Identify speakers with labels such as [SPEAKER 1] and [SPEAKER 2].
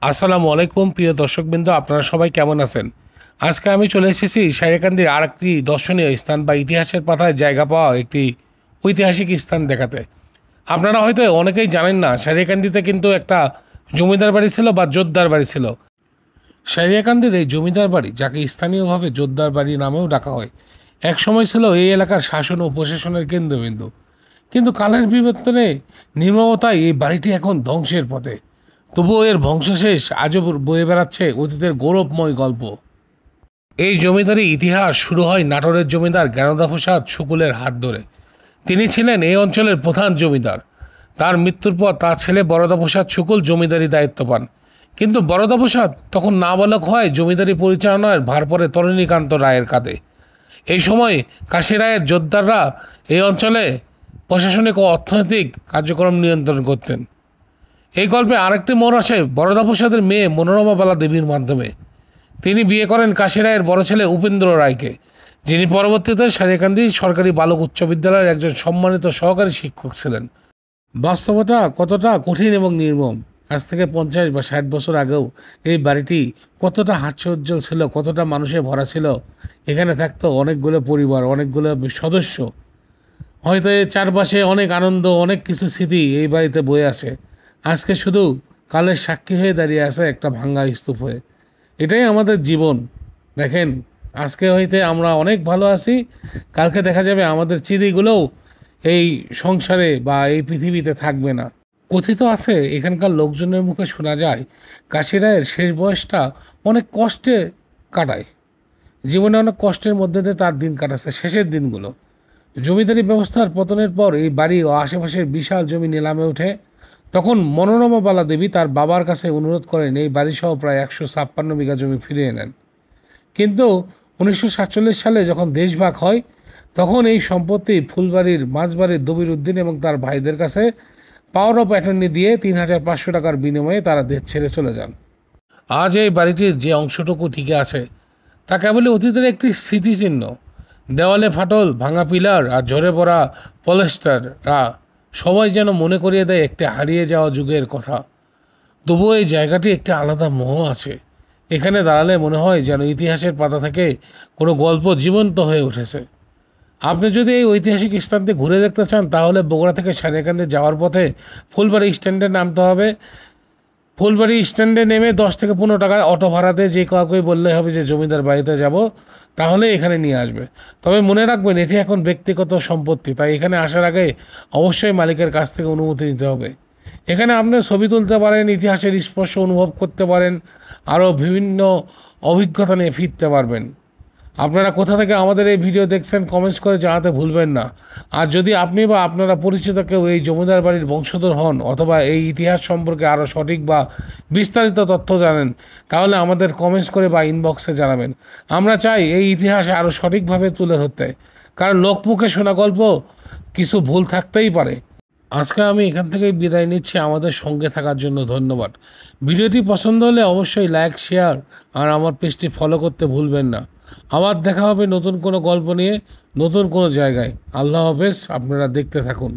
[SPEAKER 1] আসসালামু আলাইকুম প্রিয় দর্শকবৃন্দ, আপনারা সবাই কেমন আছেন? আজকে আমি চলে এসেছি সারিয়াকান্দির আর একটি দর্শনীয় স্থান বা ইতিহাসের পাতায় জায়গা পাওয়া একটি ঐতিহাসিক স্থান দেখাতে। আপনারা হয়তো অনেকেই জানেন না, সারিয়াকান্দিতে কিন্তু একটা জমিদার বাড়ি ছিল বা জোতদার বাড়ি ছিল। সারিয়াকান্দির এই জমিদার বাড়ি, যাকে স্থানীয়ভাবে জোতদার বাড়ি নামেও ডাকা হয়, এক সময় ছিল এই এলাকার শাসন ও প্রশাসনের কেন্দ্রবিন্দু। কিন্তু কালের বিবর্তনে নির্মমতায় এই বাড়িটি এখন ধ্বংসের পথে। তবুও এর বংশশেষ আজও বয়ে বেড়াচ্ছে অতীতের গৌরবময় গল্প। এই জমিদারি ইতিহাস শুরু হয় নাটোরের জমিদার জ্ঞানদা প্রসাদ শুকুলের হাত ধরে। তিনি ছিলেন এই অঞ্চলের প্রধান জমিদার। তার মৃত্যুর পর তার ছেলে বরদা প্রসাদ শুকুল জমিদারি দায়িত্ব পান। কিন্তু বরদা প্রসাদ তখন নাবালক হয় জমিদারি পরিচালনার ভার পড়ে তরণীকান্ত রায়ের কাঁধে। এই সময় কাশী রায়ের জোতদাররা এই অঞ্চলে প্রশাসনিক ও অর্থনৈতিক কার্যক্রম নিয়ন্ত্রণ করতেন। এই গল্পে আরেকটি মোড় আসে বরদা প্রসাদের মেয়ে মনোরমা বালা দেবীর মাধ্যমে। তিনি বিয়ে করেন কাশী রায়ের বড় ছেলে উপেন্দ্র রায়কে, যিনি পরবর্তীতে সারিয়াকান্দি সরকারি বালক উচ্চ বিদ্যালয়ের একজন সম্মানিত সহকারী শিক্ষক ছিলেন। বাস্তবতা কতটা কঠিন এবং নির্মম! আজ থেকে 50 বা 60 বছর আগেও এই বাড়িটি কতটা হাস্যোজ্জ্বল ছিল, কতটা মানুষে ভরা ছিল। এখানে থাকতো অনেকগুলো পরিবার, অনেকগুলো সদস্য। হয়তো এর চারপাশে অনেক আনন্দ, অনেক কিছু স্মৃতি এই বাড়িতে বয়ে আসে। আজকে শুধু কালের সাক্ষী হয়ে দাঁড়িয়ে আছে একটা ভাঙ্গা স্তূপ হয়ে। এটাই আমাদের জীবন। দেখেন, আজকে হইতে আমরা অনেক ভালো আছি, কালকে দেখা যাবে আমাদের স্মৃতিগুলোও এই সংসারে বা এই পৃথিবীতে থাকবে না। কথিত আছে, এখানকার লোকজনের মুখে শোনা যায় কাশী রায়ের শেষ বয়সটা অনেক কষ্টে কাটায়। জীবনে অনেক কষ্টের মধ্যে দিয়ে তার দিন কাটাচ্ছে শেষের দিনগুলো। জমিদারি ব্যবস্থার পতনের পর এই বাড়ি ও আশেপাশের বিশাল জমি নিলামে ওঠে। তখন মনোরমা বালা দেবী তার বাবার কাছে অনুরোধ করেন এই বাড়িসহ প্রায় 156 বিঘা জমি ফিরিয়ে নেন। কিন্তু 1947 সালে যখন দেশভাগ হয়, তখন এই সম্পত্তি ফুলবাড়ির মাঝবাড়ির দবির উদ্দিন এবং তার ভাইদের কাছে পাওয়ার অফ অ্যাটর্নি দিয়ে 3,500 টাকার বিনিময়ে তারা দেশ ছেড়ে চলে যান। আজ এই বাড়িটির যে অংশটুকু টিকে আছে তা কেবলই অতীতের একটি স্মৃতিচিহ্ন। দেওয়ালে ফাটল, ভাঙা পিলার আর ঝরে পড়া পলেস্টাররা সবাই যেন মনে করিয়ে দেয় একটি হারিয়ে যাওয়া যুগের কথা। তবুও এই জায়গাটি একটি আলাদা মোহ আছে। এখানে দাঁড়ালে মনে হয় যেন ইতিহাসের পাতা থেকে কোনো গল্প জীবন্ত হয়ে উঠেছে। আপনি যদি এই ঐতিহাসিক স্থানটি ঘুরে দেখতে চান, তাহলে বগুড়া থেকে সারিয়াকান্দি যাওয়ার পথে ফুলবাড়ি স্ট্যান্ডে নামতে হবে। ফুলবাড়ি স্ট্যান্ডে নেমে 10 থেকে 15 টাকায় অটো ভাড়াতে যে কাউকেই বললে হবে যে জমিদার বাড়িতে যাব, তাহলে এখানে নিয়ে আসবে। তবে মনে রাখবেন, এটি এখন ব্যক্তিগত সম্পত্তি, তাই এখানে আসার আগে অবশ্যই মালিকের কাছ থেকে অনুমতি নিতে হবে। এখানে আপনি ছবি তুলতে পারেন, ইতিহাসের স্পর্শ অনুভব করতে পারেন, আরও বিভিন্ন অভিজ্ঞতা নিয়ে ফিরতে পারবেন। আপনারা কোথা থেকে আমাদের এই ভিডিও দেখছেন কমেন্টস করে জানাতে ভুলবেন না। আর যদি আপনি বা আপনারা পরিচিত কেউ এই জমিদার বাড়ির বংশধর হন অথবা এই ইতিহাস সম্পর্কে আরও সঠিক বা বিস্তারিত তথ্য জানেন, তাহলে আমাদের কমেন্টস করে বা ইনবক্সে জানাবেন। আমরা চাই এই ইতিহাস আরও সঠিকভাবে তুলে ধরতে, কারণ লোকমুখে শোনা গল্প কিছু ভুল থাকতেই পারে। আজকে আমি এখান থেকেই বিদায় নিচ্ছি। আমাদের সঙ্গে থাকার জন্য ধন্যবাদ। ভিডিওটি পছন্দ হলে অবশ্যই লাইক, শেয়ার আর আমার পেজটি ফলো করতে ভুলবেন না। আবার দেখা হবে নতুন কোনো গল্প নিয়ে, নতুন কোনো জায়গায়। আল্লাহ হাফেজ। আপনারা দেখতে থাকুন।